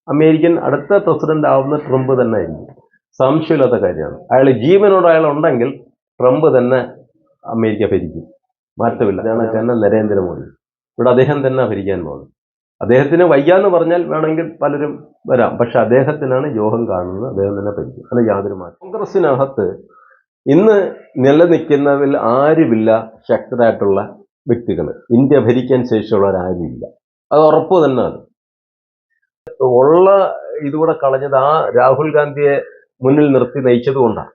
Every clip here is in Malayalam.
അമേരിക്കൻ അടുത്ത പ്രസിഡന്റ് ആവുന്ന ട്രംപ് തന്നെ ആയിരിക്കും. സംശയമില്ലാത്ത കാര്യമാണ്. അയാൾ ജീവനോട് അയാൾ ഉണ്ടെങ്കിൽ ട്രംപ് തന്നെ അമേരിക്ക ഭരിക്കും, മാറ്റമില്ല. അതാണ് തന്നെ നരേന്ദ്രമോദി. ഇവിടെ അദ്ദേഹം തന്നെ ഭരിക്കാൻ പോകുന്നത്. അദ്ദേഹത്തിന് വയ്യാന്ന് പറഞ്ഞാൽ വേണമെങ്കിൽ പലരും വരാം, പക്ഷെ അദ്ദേഹത്തിനാണ് യോഗം കാണുന്നത്, അദ്ദേഹം തന്നെ ഭരിക്കും. അത് യാതൊരു മാറ്റം. കോൺഗ്രസിനകത്ത് ഇന്ന് നിലനിൽക്കുന്നതിൽ ആരുമില്ല ശക്തരായിട്ടുള്ള വ്യക്തികൾ. ഇന്ത്യ ഭരിക്കാൻ ശേഷിയുള്ളവരാരുമില്ല, അത് ഉറപ്പ് തന്നെ. അത് ഉള്ള ഇതുകൂടെ കളഞ്ഞത് ആ രാഹുൽ ഗാന്ധിയെ മുന്നിൽ നിർത്തി നയിച്ചത് കൊണ്ടാണ്.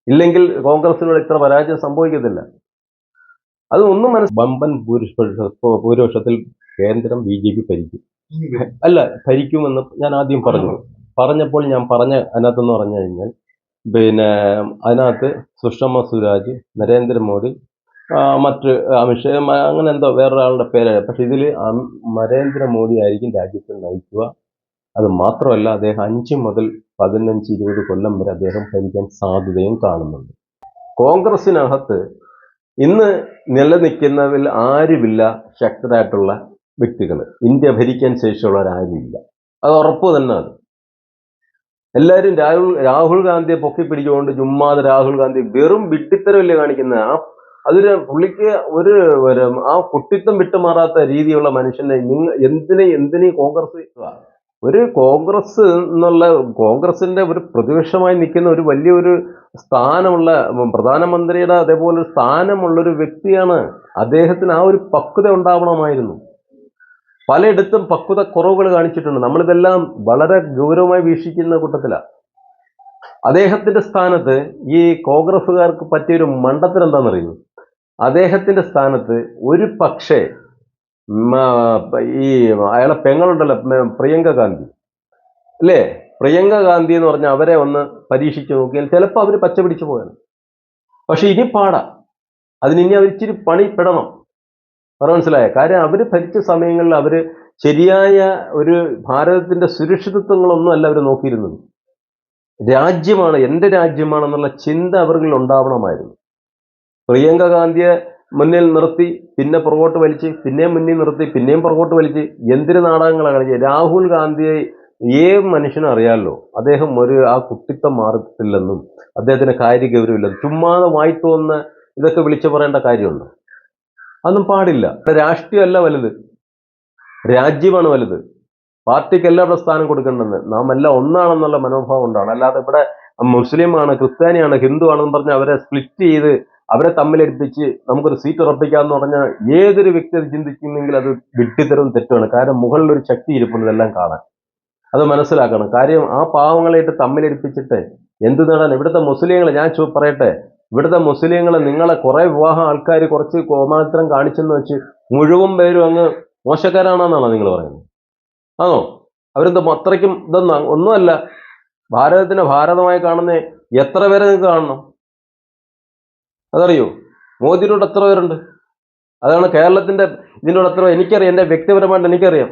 ഇല്ലെങ്കിൽ കോൺഗ്രസിനോട് ഇത്ര പരാജയം സംഭവിക്കത്തില്ല. അത് ഒന്നും വമ്പൻ ഭൂരിപക്ഷത്തിൽ കേന്ദ്രം BJP ഭരിക്കും. അല്ല, ഭരിക്കുമെന്ന് ഞാൻ ആദ്യം പറഞ്ഞപ്പോൾ ഞാൻ അതിനകത്തെന്ന് പറഞ്ഞു കഴിഞ്ഞാൽ അതിനകത്ത് സുഷമ സ്വരാജ്, നരേന്ദ്രമോദി, മറ്റ് അമിത്ഷാ, അങ്ങനെ എന്തോ വേറൊരാളുടെ പേര്. പക്ഷെ ഇതിൽ നരേന്ദ്രമോദി ആയിരിക്കും രാജ്യത്തെ നയിക്കുക. അത് മാത്രമല്ല, അദ്ദേഹം 5 മുതൽ 15-20 കൊല്ലം വരെ അദ്ദേഹം ഭരിക്കാൻ സാധ്യതയും കാണുന്നുണ്ട്. കോൺഗ്രസിനകത്ത് ഇന്ന് നിലനിൽക്കുന്നതിൽ ആരുമില്ല ശക്തരായിട്ടുള്ള വ്യക്തികൾ. ഇന്ത്യ ഭരിക്കാൻ ശേഷിയുള്ളവരാരുമില്ല, അത് ഉറപ്പ് തന്നെ. അത് എല്ലാവരും രാഹുൽ ഗാന്ധിയെ പൊക്കി പിടിച്ചുകൊണ്ട് ചുമ്മാതെ രാഹുൽ ഗാന്ധി വെറും വിട്ടിത്തരമല്ലേ കാണിക്കുന്നത്. അതിന് പുള്ളിക്ക് ആ കുട്ടിത്തം വിട്ടുമാറാത്ത രീതിയുള്ള മനുഷ്യനെ എന്തിനീ കോൺഗ്രസ് എന്നുള്ള കോൺഗ്രസിന്റെ ഒരു പ്രതിപക്ഷമായി നിൽക്കുന്ന ഒരു വലിയൊരു സ്ഥാനമുള്ള പ്രധാനമന്ത്രിയുടെ അതേപോലെ സ്ഥാനമുള്ളൊരു വ്യക്തിയാണ്. അദ്ദേഹത്തിന് ആ ഒരു പക്വത ഉണ്ടാവണമായിരുന്നു. പലയിടത്തും പക്വത കുറവുകൾ കാണിച്ചിട്ടുണ്ട്. നമ്മളിതെല്ലാം വളരെ ഗൗരവമായി വീക്ഷിക്കുന്ന കൂട്ടത്തിലാണ്. അദ്ദേഹത്തിന്റെ സ്ഥാനത്ത് ഈ കോൺഗ്രസ്സുകാർക്ക് പറ്റിയൊരു മണ്ടത്തരം എന്താണെന്നറിയുമോ? അദ്ദേഹത്തിന്റെ സ്ഥാനത്ത് ഒരു പക്ഷേ ഈ അയാളെ പെങ്ങളുണ്ടല്ലോ, പ്രിയങ്ക ഗാന്ധി അല്ലേ, പ്രിയങ്ക ഗാന്ധി എന്ന് പറഞ്ഞാൽ അവരെ ഒന്ന് പരീക്ഷിച്ച് നോക്കിയാൽ ചിലപ്പോൾ അവർ പച്ച പിടിച്ചു പോയാണ്. പക്ഷെ ഇനി പാടാ, അതിനി അവർ ഇച്ചിരി പണിപ്പെടണം. മനസ്സിലായ കാര്യം, അവർ ഭരിച്ച സമയങ്ങളിൽ അവർ ശരിയായ ഒരു ഭാരതത്തിന്റെ സുരക്ഷിതത്വങ്ങളൊന്നും അല്ല അവർ നോക്കിയിരുന്നത്. രാജ്യമാണ്, എൻ്റെ രാജ്യമാണെന്നുള്ള ചിന്ത അവരിൽ ഉണ്ടാവണമായിരുന്നു. പ്രിയങ്ക ഗാന്ധിയെ മുന്നിൽ നിർത്തി പിന്നെ പുറകോട്ട് വലിച്ച്, പിന്നെയും മുന്നിൽ നിർത്തി പിന്നെയും പുറകോട്ട് വലിച്ച് എന്തിന് നാടകങ്ങളാണ് കളിച്ചത്. രാഹുൽ ഗാന്ധിയെ ഏത് മനുഷ്യനും അറിയാമല്ലോ, അദ്ദേഹം ആ കുട്ടിത്തം മാറിയിട്ടില്ലെന്നും അദ്ദേഹത്തിന് കാര്യഗൗരവമില്ലെന്നും ചുമ്മാതെ വായിത്തോന്ന ഇതൊക്കെ വിളിച്ചു പറയേണ്ട കാര്യമുണ്ട്. അതൊന്നും പാടില്ല. രാഷ്ട്രീയമല്ല വലുത്, രാജ്യമാണ് വലുത്. പാർട്ടിക്കല്ല ഇവിടെ സ്ഥാനം കൊടുക്കേണ്ടത്. നാം എല്ലാം ഒന്നാണെന്നുള്ള മനോഭാവം കൊണ്ടാണ്. അല്ലാതെ ഇവിടെ മുസ്ലിമാണ്, ക്രിസ്ത്യാനിയാണ്, ഹിന്ദു ആണെന്ന് പറഞ്ഞ് അവരെ സ്പ്ലിറ്റ് ചെയ്ത് അവരെ തമ്മിലടിപ്പിച്ച് നമുക്കൊരു സീറ്റ് ഉറപ്പിക്കാമെന്ന് പറഞ്ഞാൽ ഏതൊരു വ്യക്തി അത് ചിന്തിക്കുന്നെങ്കിൽ അത് വിഡ്ഢിത്തരവും തെറ്റുമാണ്. കാരണം മുകളിലൊരു ശക്തി ഇരിപ്പുണ്ട് ഇതെല്ലാം കാണാൻ. അത് മനസ്സിലാക്കണം. കാര്യം ആ പാവങ്ങളായിട്ട് തമ്മിലടിപ്പിച്ചിട്ട് എന്ത് നേടാൻ? ഇവിടുത്തെ മുസ്ലിങ്ങൾ, ഞാൻ പറയട്ടെ, ഇവിടുത്തെ മുസ്ലിങ്ങൾ നിങ്ങളെ കുറെ വിവാഹം ആൾക്കാർ കുറച്ച് കോമാത്രം കാണിച്ചെന്ന് വെച്ച് മുഴുവൻ പേരും അങ്ങ് മോശക്കാരാണെന്നാണോ നിങ്ങൾ പറയുന്നത്? ആണോ? അവരെന്താ അത്രയ്ക്കും ഇതൊന്നും ഒന്നുമല്ല. ഭാരതത്തിനെ ഭാരതമായി കാണുന്ന എത്ര പേരെ നിങ്ങൾക്ക് കാണണം? അതറിയോ? മോദിയോട് എത്ര പേരുണ്ട്? അതാണ് കേരളത്തിന്റെ ഇതിനോട് എത്ര എനിക്കറിയാം. എൻ്റെ വ്യക്തിപരമായിട്ട് എനിക്കറിയാം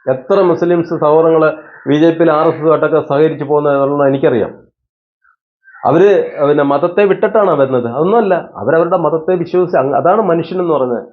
എത്ര മുസ്ലിംസ് സഹോദരങ്ങള് BJP-യിൽ RSS-ആയിട്ടൊക്കെ സഹകരിച്ചു പോകുന്ന എനിക്കറിയാം. അവര് മതത്തെ വിട്ടിട്ടാണ് വരുന്നത്. അതൊന്നുമല്ല, അവരവരുടെ മതത്തെ വിശ്വസിച്ച്, അതാണ് മനുഷ്യനെന്ന് പറഞ്ഞത്.